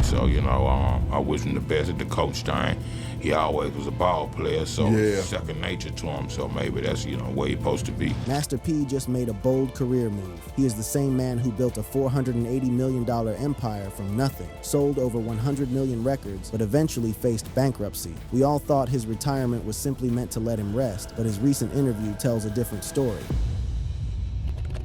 So, I wish him the best at the coach thing. He always was a ball player, so it's second nature to him. So maybe that's, where he's supposed to be. Master P just made a bold career move. He is the same man who built a $480 million empire from nothing, sold over 100 million records, but eventually faced bankruptcy. We all thought his retirement was simply meant to let him rest, but his recent interview tells a different story.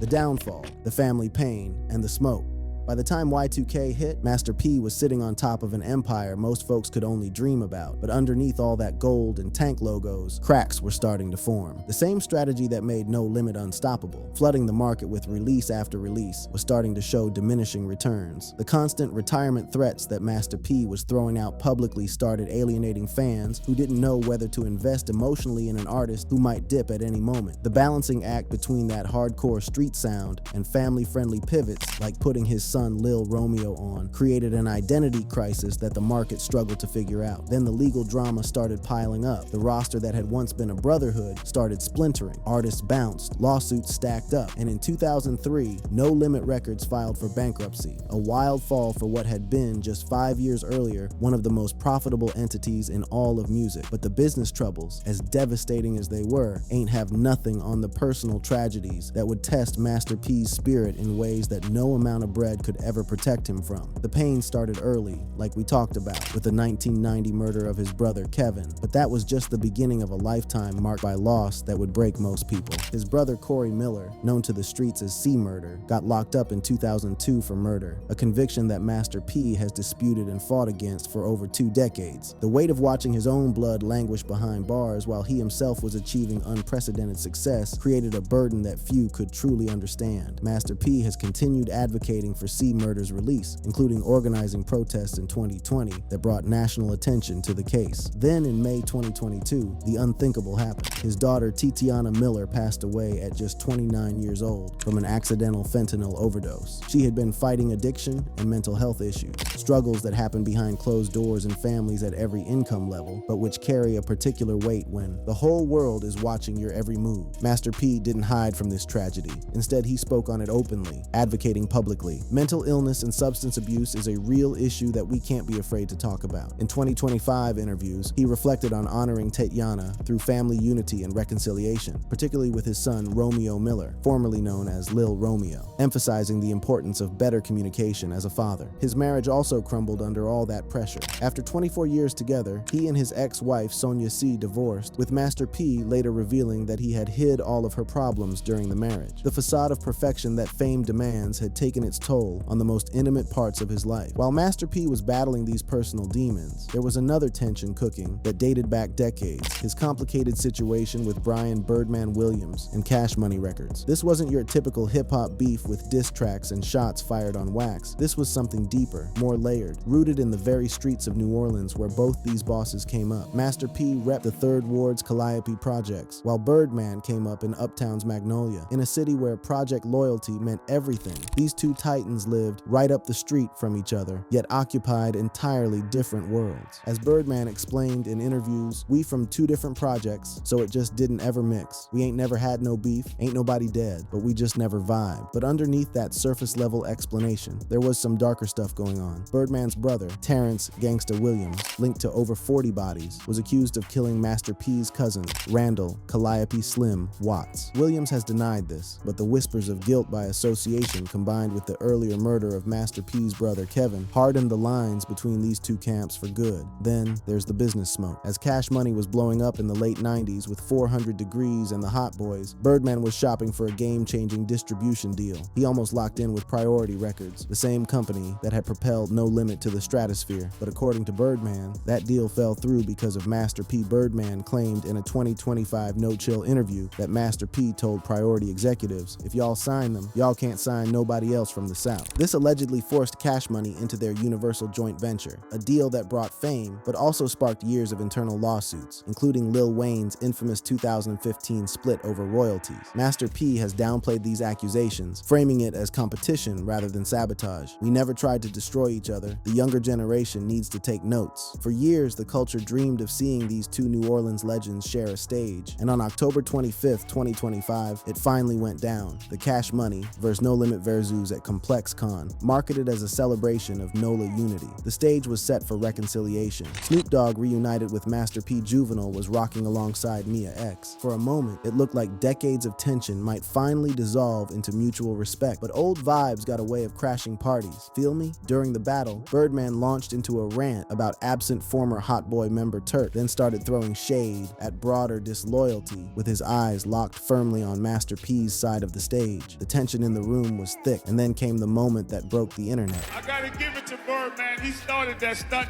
The downfall, the family pain, and the smoke. By the time Y2K hit, Master P was sitting on top of an empire most folks could only dream about, but underneath all that gold and tank logos, cracks were starting to form. The same strategy that made No Limit unstoppable, flooding the market with release after release, was starting to show diminishing returns. The constant retirement threats that Master P was throwing out publicly started alienating fans who didn't know whether to invest emotionally in an artist who might dip at any moment. The balancing act between that hardcore street sound and family-friendly pivots, like putting his son Lil Romeo on, created an identity crisis that the market struggled to figure out. Then the legal drama started piling up. The roster that had once been a brotherhood started splintering. Artists bounced, lawsuits stacked up, and in 2003, No Limit Records filed for bankruptcy, a wild fall for what had been, just 5 years earlier, one of the most profitable entities in all of music. But the business troubles, as devastating as they were, ain't have nothing on the personal tragedies that would test Master P's spirit in ways that no amount of bread could ever protect him from. The pain started early, like we talked about, with the 1990 murder of his brother Kevin, but that was just the beginning of a lifetime marked by loss that would break most people. His brother Corey Miller, known to the streets as C Murder, got locked up in 2002 for murder, a conviction that Master P has disputed and fought against for over 2 decades. The weight of watching his own blood languish behind bars while he himself was achieving unprecedented success created a burden that few could truly understand. Master P has continued advocating for C Murder's release, including organizing protests in 2020 that brought national attention to the case. Then in May 2022, the unthinkable happened. His daughter Titiana Miller passed away at just 29 years old from an accidental fentanyl overdose. She had been fighting addiction and mental health issues, struggles that happen behind closed doors in families at every income level, but which carry a particular weight when the whole world is watching your every move. Master P didn't hide from this tragedy. Instead, he spoke on it openly, advocating publicly. Mental illness and substance abuse is a real issue that we can't be afraid to talk about. In 2025 interviews, he reflected on honoring Tatiana through family unity and reconciliation, particularly with his son Romeo Miller, formerly known as Lil Romeo, emphasizing the importance of better communication as a father. His marriage also crumbled under all that pressure. After 24 years together, he and his ex-wife Sonia C divorced, with Master P later revealing that he had hid all of her problems during the marriage. The facade of perfection that fame demands had taken its toll on the most intimate parts of his life. While Master P was battling these personal demons, there was another tension cooking that dated back decades: his complicated situation with Brian Birdman Williams and Cash Money Records. This wasn't your typical hip-hop beef with diss tracks and shots fired on wax. This was something deeper, more layered, rooted in the very streets of New Orleans where both these bosses came up. Master P repped the Third Ward's Calliope projects, while Birdman came up in Uptown's Magnolia, in a city where project loyalty meant everything. These two titans lived right up the street from each other, yet occupied entirely different worlds. As Birdman explained in interviews, "We from 2 different projects, so it just didn't ever mix. We ain't never had no beef, ain't nobody dead, but we just never vibed." But underneath that surface level explanation, there was some darker stuff going on. Birdman's brother, Terrence Gangsta Williams, linked to over 40 bodies, was accused of killing Master P's cousin, Randall Calliope Slim Watts. Williams has denied this, but the whispers of guilt by association combined with the earlier murder of Master P's brother Kevin hardened the lines between these two camps for good. Then there's the business smoke. As Cash Money was blowing up in the late 90s with 400 Degrees and the Hot Boys, Birdman was shopping for a game-changing distribution deal. He almost locked in with Priority Records, the same company that had propelled No Limit to the stratosphere. But according to Birdman, that deal fell through because of Master P. Birdman claimed in a 2025 No Chill interview that Master P told Priority executives, "If y'all sign them, y'all can't sign nobody else from the South." This allegedly forced Cash Money into their Universal joint venture, a deal that brought fame, but also sparked years of internal lawsuits, including Lil Wayne's infamous 2015 split over royalties. Master P has downplayed these accusations, framing it as competition rather than sabotage. "We never tried to destroy each other. The younger generation needs to take notes." For years, the culture dreamed of seeing these two New Orleans legends share a stage, and on October 25th, 2025, it finally went down. The Cash Money vs. No Limit Versus at Complex FlexCon, marketed as a celebration of NOLA unity. The stage was set for reconciliation. Snoop Dogg, reunited with Master P Juvenile, was rocking alongside Mia X. For a moment, it looked like decades of tension might finally dissolve into mutual respect, but old vibes got a way of crashing parties. Feel me? During the battle, Birdman launched into a rant about absent former Hot Boy member Turk, then started throwing shade at broader disloyalty, with his eyes locked firmly on Master P's side of the stage. The tension in the room was thick, and then came the moment that broke the internet. I gotta give it to Birdman. He started that stunt.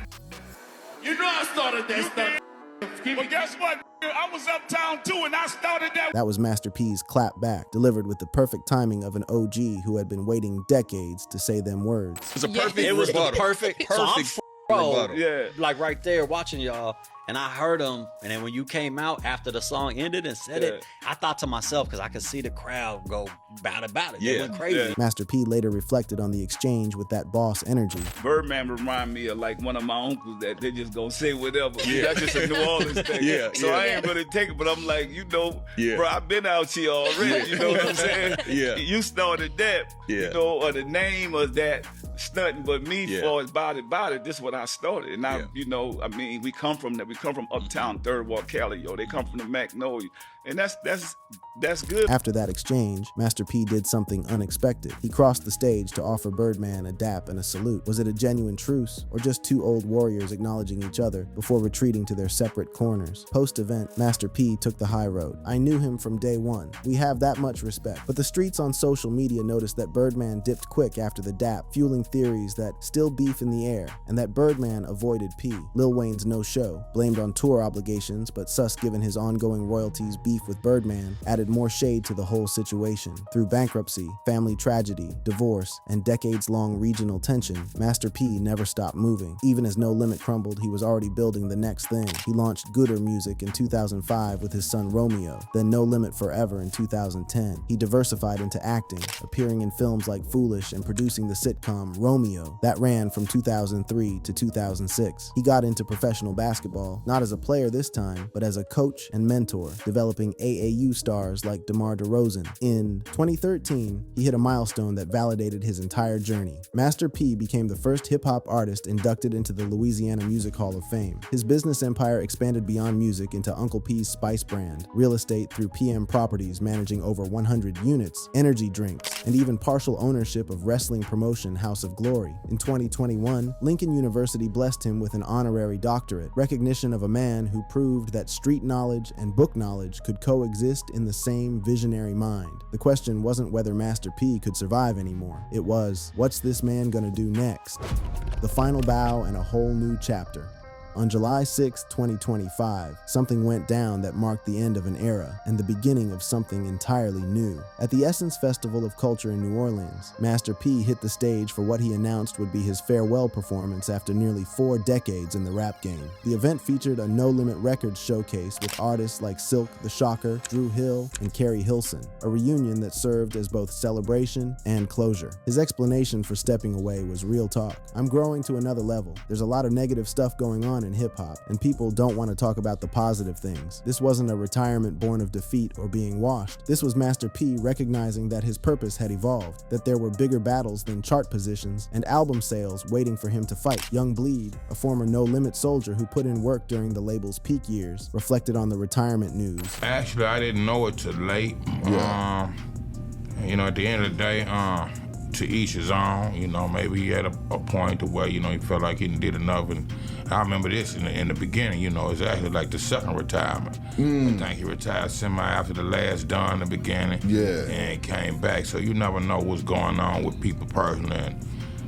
You know I started that stunt. But guess what? I was uptown too, and I started that. That was Master P's clap back, delivered with the perfect timing of an OG who had been waiting decades to say them words. It was a perfect It was rebuttal. the perfect rebuttal. Yeah, like right there watching y'all, and I heard him, and then when you came out after the song ended and said it, I thought to myself, because I could see the crowd go bout it. They went crazy. Master P later reflected on the exchange with that boss energy. Birdman remind me of like one of my uncles that they just gonna say whatever. That's just a New Orleans thing. So I ain't really take it, but I'm like, bro, I've been out here already. You know what I'm saying? You started that, or the name of that stunting, but me for as body, this is what I started. And I, we come from that. We come from uptown, Third Ward, Cali, They come from the Magnolia. And that's good. After that exchange, Master P did something unexpected. He crossed the stage to offer Birdman a dap and a salute. Was it a genuine truce, or just two old warriors acknowledging each other before retreating to their separate corners? Post-event, Master P took the high road. I knew him from day one. We have that much respect. But the streets on social media noticed that Birdman dipped quick after the dap, fueling theories that still beef in the air, and that Birdman avoided P. Lil Wayne's no-show, blamed on tour obligations, but sus given his ongoing royalties beef with Birdman, added more shade to the whole situation. Through bankruptcy, family tragedy, divorce, and decades-long regional tension, Master P never stopped moving. Even as No Limit crumbled, he was already building the next thing. He launched Gooder Music in 2005 with his son Romeo, then No Limit Forever in 2010. He diversified into acting, appearing in films like Foolish and producing the sitcom Romeo that ran from 2003 to 2006. He got into professional basketball, not as a player this time, but as a coach and mentor, developing AAU stars like DeMar DeRozan. In 2013, he hit a milestone that validated his entire journey. Master P became the first hip-hop artist inducted into the Louisiana Music Hall of Fame. His business empire expanded beyond music into Uncle P's Spice brand, real estate through PM Properties managing over 100 units, energy drinks, and even partial ownership of wrestling promotion House of Glory. In 2021, Lincoln University blessed him with an honorary doctorate, recognition of a man who proved that street knowledge and book knowledge could coexist in the same visionary mind. The question wasn't whether Master P could survive anymore. It was, what's this man gonna do next? The final bow and a whole new chapter. On July 6, 2025, something went down that marked the end of an era and the beginning of something entirely new. At the Essence Festival of Culture in New Orleans, Master P hit the stage for what he announced would be his farewell performance after nearly 4 decades in the rap game. The event featured a No Limit Records showcase with artists like Silk, The Shocker, Drew Hill, and Carrie Hilson, a reunion that served as both celebration and closure. His explanation for stepping away was real talk. I'm growing to another level. There's a lot of negative stuff going on in hip-hop, and people don't want to talk about the positive things. This wasn't a retirement born of defeat or being washed. This was Master P recognizing that his purpose had evolved, that there were bigger battles than chart positions and album sales waiting for him to fight. Young Bleed, a former No Limit soldier who put in work during the label's peak years, reflected on the retirement news. Actually, I didn't know it till late. At the end of the day, to each his own. Maybe he had a point to where, he felt like he did enough. And I remember this in the beginning, it's actually like the second retirement. I think he retired semi after the last done in the beginning. And came back. So you never know what's going on with people personally and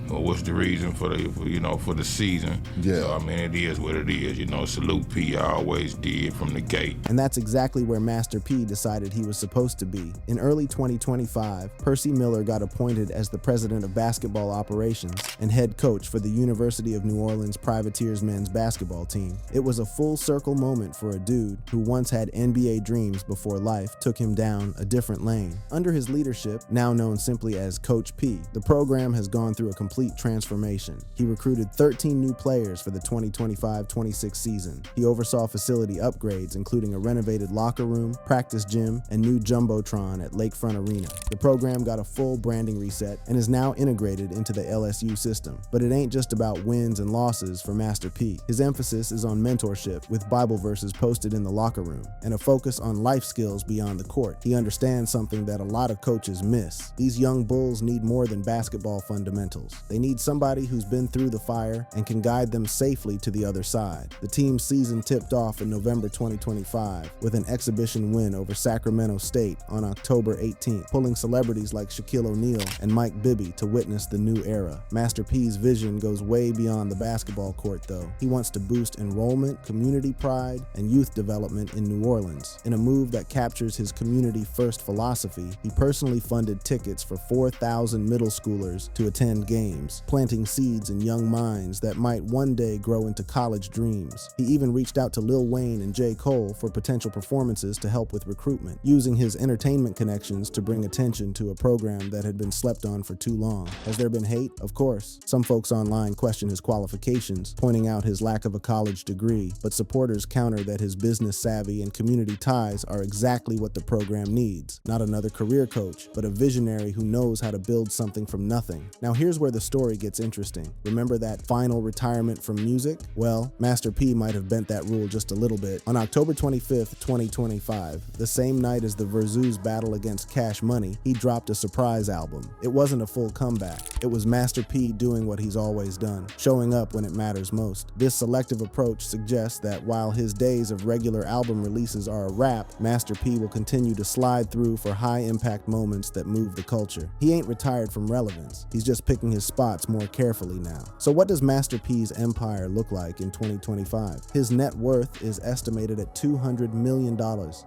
what's the reason for the season. So, it is what it is. Salute P, I always did from the gate. And that's exactly where Master P decided he was supposed to be. In early 2025, Percy Miller got appointed as the president of basketball operations and head coach for the University of New Orleans Privateers men's basketball team. It was a full circle moment for a dude who once had NBA dreams before life took him down a different lane. Under his leadership, now known simply as Coach P, the program has gone through a complete complete transformation. He recruited 13 new players for the 2025-26 season. He oversaw facility upgrades, including a renovated locker room, practice gym, and new jumbotron at Lakefront Arena. The program got a full branding reset and is now integrated into the LSU system. But it ain't just about wins and losses for Master P. His emphasis is on mentorship, with Bible verses posted in the locker room, and a focus on life skills beyond the court. He understands something that a lot of coaches miss. These young bulls need more than basketball fundamentals. They need somebody who's been through the fire and can guide them safely to the other side. The team's season tipped off in November 2025 with an exhibition win over Sacramento State on October 18th, pulling celebrities like Shaquille O'Neal and Mike Bibby to witness the new era. Master P's vision goes way beyond the basketball court, though. He wants to boost enrollment, community pride, and youth development in New Orleans. In a move that captures his community-first philosophy, he personally funded tickets for 4,000 middle schoolers to attend games, planting seeds in young minds that might one day grow into college dreams. He even reached out to Lil Wayne and J. Cole for potential performances to help with recruitment, using his entertainment connections to bring attention to a program that had been slept on for too long. Has there been hate? Of course. Some folks online question his qualifications, pointing out his lack of a college degree, but supporters counter that his business savvy and community ties are exactly what the program needs. Not another career coach, but a visionary who knows how to build something from nothing. Now here's where the story gets interesting. Remember that final retirement from music? Well, Master P might have bent that rule just a little bit. On October 25th, 2025, the same night as the Verzoos battle against Cash Money, he dropped a surprise album. It wasn't a full comeback. It was Master P doing what he's always done, showing up when it matters most. This selective approach suggests that while his days of regular album releases are a wrap, Master P will continue to slide through for high-impact moments that move the culture. He ain't retired from relevance. He's just picking his spots more carefully now. So what does Master P's empire look like in 2025? His net worth is estimated at $200 million,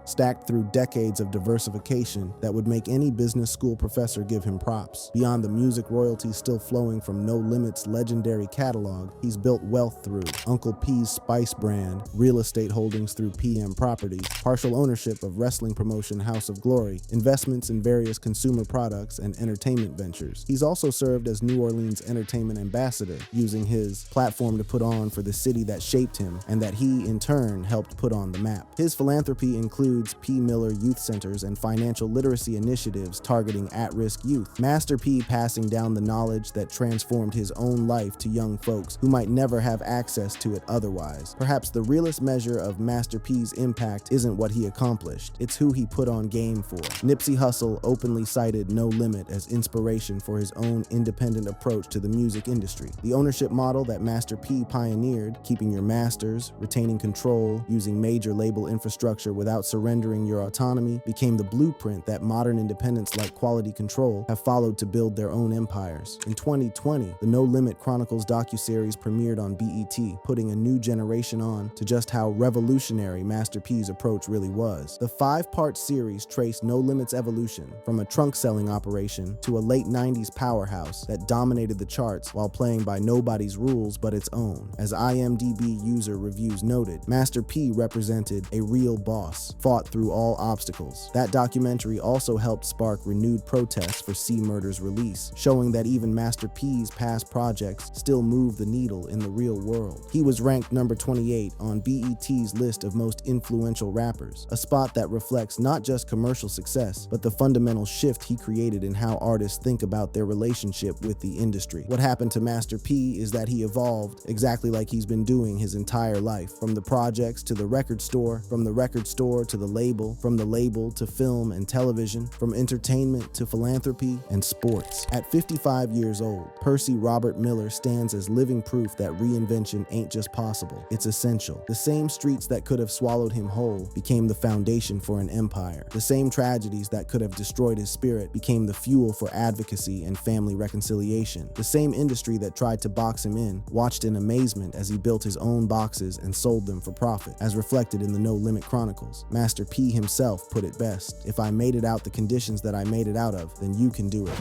stacked through decades of diversification that would make any business school professor give him props. Beyond the music royalties still flowing from No Limit's legendary catalog, he's built wealth through Uncle P's Spice brand, real estate holdings through PM Properties, partial ownership of wrestling promotion House of Glory, investments in various consumer products and entertainment ventures. He's also served as New Orleans entertainment ambassador, using his platform to put on for the city that shaped him and that he, in turn, helped put on the map. His philanthropy includes P. Miller Youth Centers and financial literacy initiatives targeting at-risk youth. Master P passing down the knowledge that transformed his own life to young folks who might never have access to it otherwise. Perhaps the realest measure of Master P's impact isn't what he accomplished, it's who he put on game for. Nipsey Hussle openly cited No Limit as inspiration for his own independent approach to the music industry. The ownership model that Master P pioneered, keeping your masters, retaining control, using major label infrastructure without surrendering your autonomy, became the blueprint that modern independents like Quality Control have followed to build their own empires. In 2020, the No Limit Chronicles docuseries premiered on BET, putting a new generation on to just how revolutionary Master P's approach really was. The 5-part series traced No Limit's evolution from a trunk-selling operation to a late 90s powerhouse that dominated the charts while playing by nobody's rules but its own. As IMDb user reviews noted, Master P represented a real boss, fought through all obstacles. That documentary also helped spark renewed protests for C Murder's release, showing that even Master P's past projects still move the needle in the real world. He was ranked number 28 on BET's list of most influential rappers, a spot that reflects not just commercial success, but the fundamental shift he created in how artists think about their relationship with the industry. What happened to Master P is that he evolved exactly like he's been doing his entire life, from the projects to the record store, from the record store to the label, from the label to film and television, from entertainment to philanthropy and sports. At 55 years old, Percy Robert Miller stands as living proof that reinvention ain't just possible, it's essential. The same streets that could have swallowed him whole became the foundation for an empire. The same tragedies that could have destroyed his spirit became the fuel for advocacy and family reconciliation. The same industry that tried to box him in watched in amazement as he built his own boxes and sold them for profit, as reflected in the No Limit Chronicles. Master P himself put it best: "If I made it out the conditions that I made it out of, then you can do it."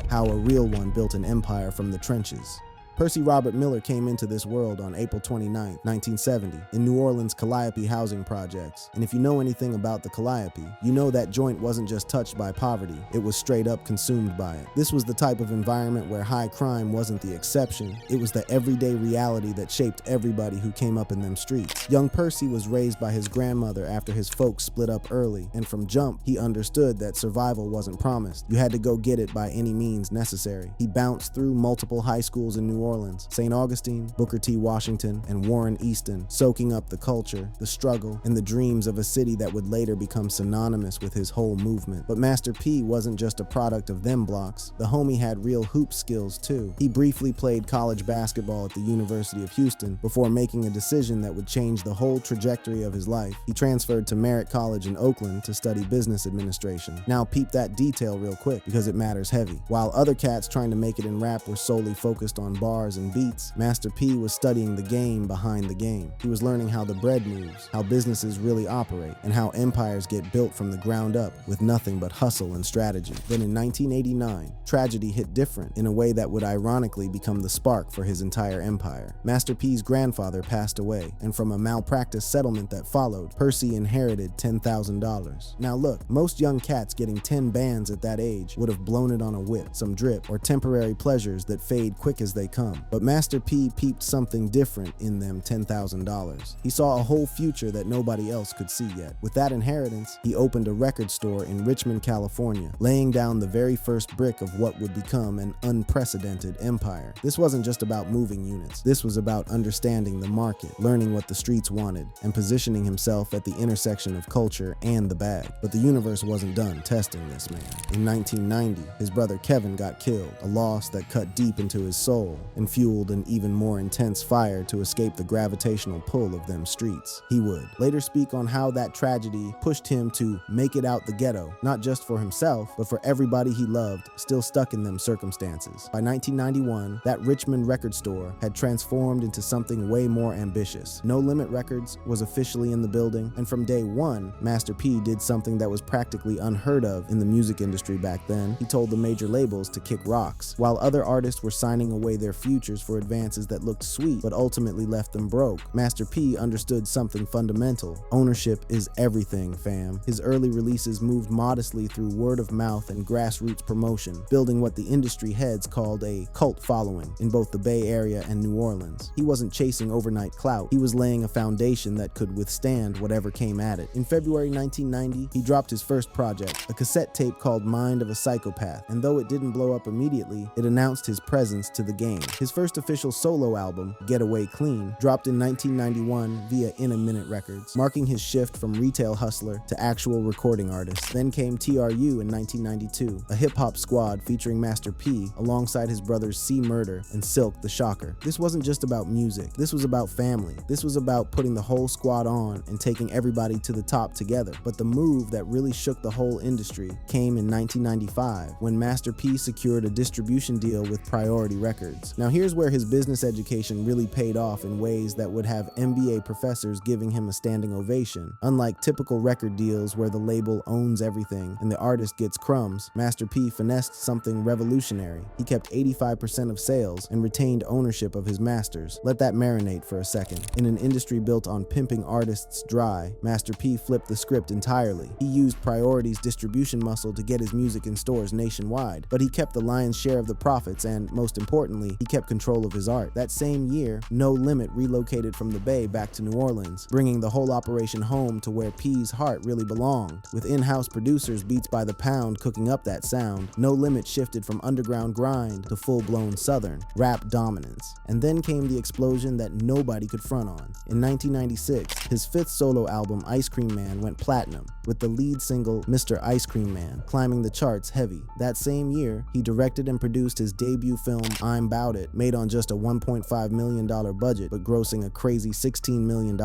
How a real one built an empire from the trenches. Percy Robert Miller came into this world on April 29, 1970, in New Orleans' Calliope housing projects. And if you know anything about the Calliope, you know that joint wasn't just touched by poverty, it was straight up consumed by it. This was the type of environment where high crime wasn't the exception, it was the everyday reality that shaped everybody who came up in them streets. Young Percy was raised by his grandmother after his folks split up early, and from jump, he understood that survival wasn't promised. You had to go get it by any means necessary. He bounced through multiple high schools in New Orleans, St. Augustine, Booker T. Washington, and Warren Easton, soaking up the culture, the struggle, and the dreams of a city that would later become synonymous with his whole movement. But Master P wasn't just a product of them blocks. The homie had real hoop skills too. He briefly played college basketball at the University of Houston before making a decision that would change the whole trajectory of his life. He transferred to Merritt College in Oakland to study business administration. Now peep that detail real quick because it matters heavy. While other cats trying to make it in rap were solely focused on bars and beats, Master P was studying the game behind the game. He was learning how the bread moves, how businesses really operate, and how empires get built from the ground up with nothing but hustle and strategy. Then in 1989, tragedy hit different in a way that would ironically become the spark for his entire empire. Master P's grandfather passed away, and from a malpractice settlement that followed, Percy inherited $10,000. Now look, most young cats getting 10 bands at that age would have blown it on a whip, some drip, or temporary pleasures that fade quick as they come. But Master P peeped something different in them $10,000. He saw a whole future that nobody else could see yet. With that inheritance, he opened a record store in Richmond, California, laying down the very first brick of what would become an unprecedented empire. This wasn't just about moving units. This was about understanding the market, learning what the streets wanted, and positioning himself at the intersection of culture and the bag. But the universe wasn't done testing this man. In 1990, his brother Kevin got killed, a loss that cut deep into his soul and fueled an even more intense fire to escape the gravitational pull of them streets. He would later speak on how that tragedy pushed him to make it out the ghetto, not just for himself, but for everybody he loved still stuck in them circumstances. By 1991, that Richmond record store had transformed into something way more ambitious. No Limit Records was officially in the building, and from day one, Master P did something that was practically unheard of in the music industry back then. He told the major labels to kick rocks. While other artists were signing away their futures for advances that looked sweet but ultimately left them broke, Master P understood something fundamental. Ownership is everything, fam. His early releases moved modestly through word of mouth and grassroots promotion, building what the industry heads called a cult following in both the Bay Area and New Orleans. He wasn't chasing overnight clout. He was laying a foundation that could withstand whatever came at it. In February 1990, he dropped his first project, a cassette tape called Mind of a Psychopath, and though it didn't blow up immediately, it announced his presence to the game. His first official solo album, Get Away Clean, dropped in 1991 via In a Minute Records, marking his shift from retail hustler to actual recording artist. Then came TRU in 1992, a hip-hop squad featuring Master P alongside his brothers C Murder and Silk the Shocker. This wasn't just about music, this was about family. This was about putting the whole squad on and taking everybody to the top together. But the move that really shook the whole industry came in 1995 when Master P secured a distribution deal with Priority Records. Now here's where his business education really paid off in ways that would have MBA professors giving him a standing ovation. Unlike typical record deals where the label owns everything and the artist gets crumbs, Master P finessed something revolutionary. He kept 85% of sales and retained ownership of his masters. Let that marinate for a second. In an industry built on pimping artists dry, Master P flipped the script entirely. He used Priority's distribution muscle to get his music in stores nationwide, but he kept the lion's share of the profits and, most importantly, he kept control of his art. That same year, No Limit relocated from the Bay back to New Orleans, bringing the whole operation home to where P's heart really belonged. With in-house producers Beats by the Pound cooking up that sound, No Limit shifted from underground grind to full-blown Southern rap dominance. And then came the explosion that nobody could front on. In 1996, his fifth solo album, Ice Cream Man, went platinum, with the lead single, Mr. Ice Cream Man, climbing the charts heavy. That same year, he directed and produced his debut film, I'm 'Bout It, made on just a $1.5 million budget, but grossing a crazy $16 million.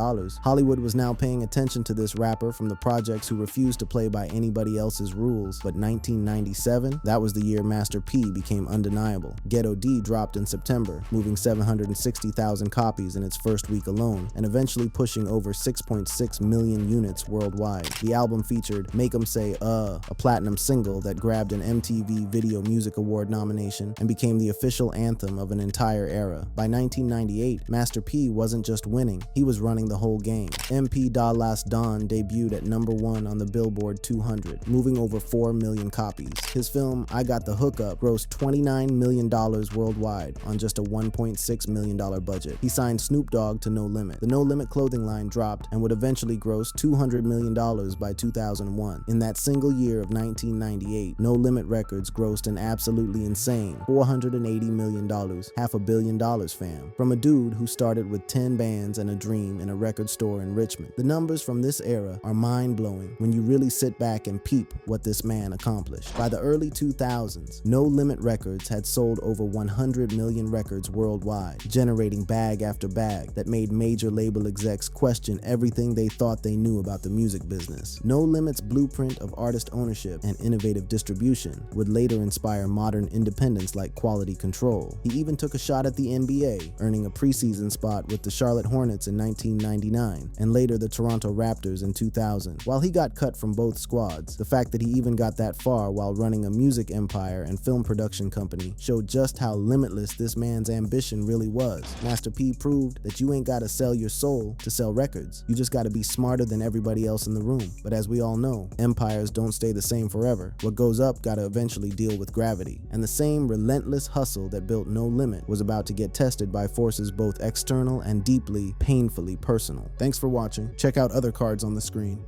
Hollywood was now paying attention to this rapper from the projects who refused to play by anybody else's rules. But 1997, that was the year Master P became undeniable. Ghetto D dropped in September, moving 760,000 copies in its first week alone, and eventually pushing over 6.6 million units worldwide. The album featured Make 'Em Say a platinum single that grabbed an MTV Video Music Award nomination and became the official anthem of of an entire era. By 1998, Master P wasn't just winning, he was running the whole game. MP Da Last Don debuted at #1 on the Billboard 200, moving over 4 million copies. His film, I Got the Hookup, grossed $29 million worldwide on just a $1.6 million budget. He signed Snoop Dogg to No Limit. The No Limit clothing line dropped and would eventually gross $200 million by 2001. In that single year of 1998, No Limit Records grossed an absolutely insane $480 million, $500 million, fam. From a dude who started with 10 bands and a dream in a record store in Richmond. The numbers from this era are mind-blowing when you really sit back and peep what this man accomplished. By the early 2000s, No Limit Records had sold over 100 million records worldwide, generating bag after bag that made major label execs question everything they thought they knew about the music business. No Limit's blueprint of artist ownership and innovative distribution would later inspire modern independents like Quality Control. He even took a shot at the NBA, earning a preseason spot with the Charlotte Hornets in 1999, and later the Toronto Raptors in 2000. While he got cut from both squads, the fact that he even got that far while running a music empire and film production company showed just how limitless this man's ambition really was. Master P proved that you ain't gotta sell your soul to sell records. You just gotta be smarter than everybody else in the room. But as we all know, empires don't stay the same forever. What goes up gotta eventually deal with gravity. And the same relentless hustle that built No Limit was about to get tested by forces both external and deeply, painfully personal. Thanks for watching. Check out other cards on the screen.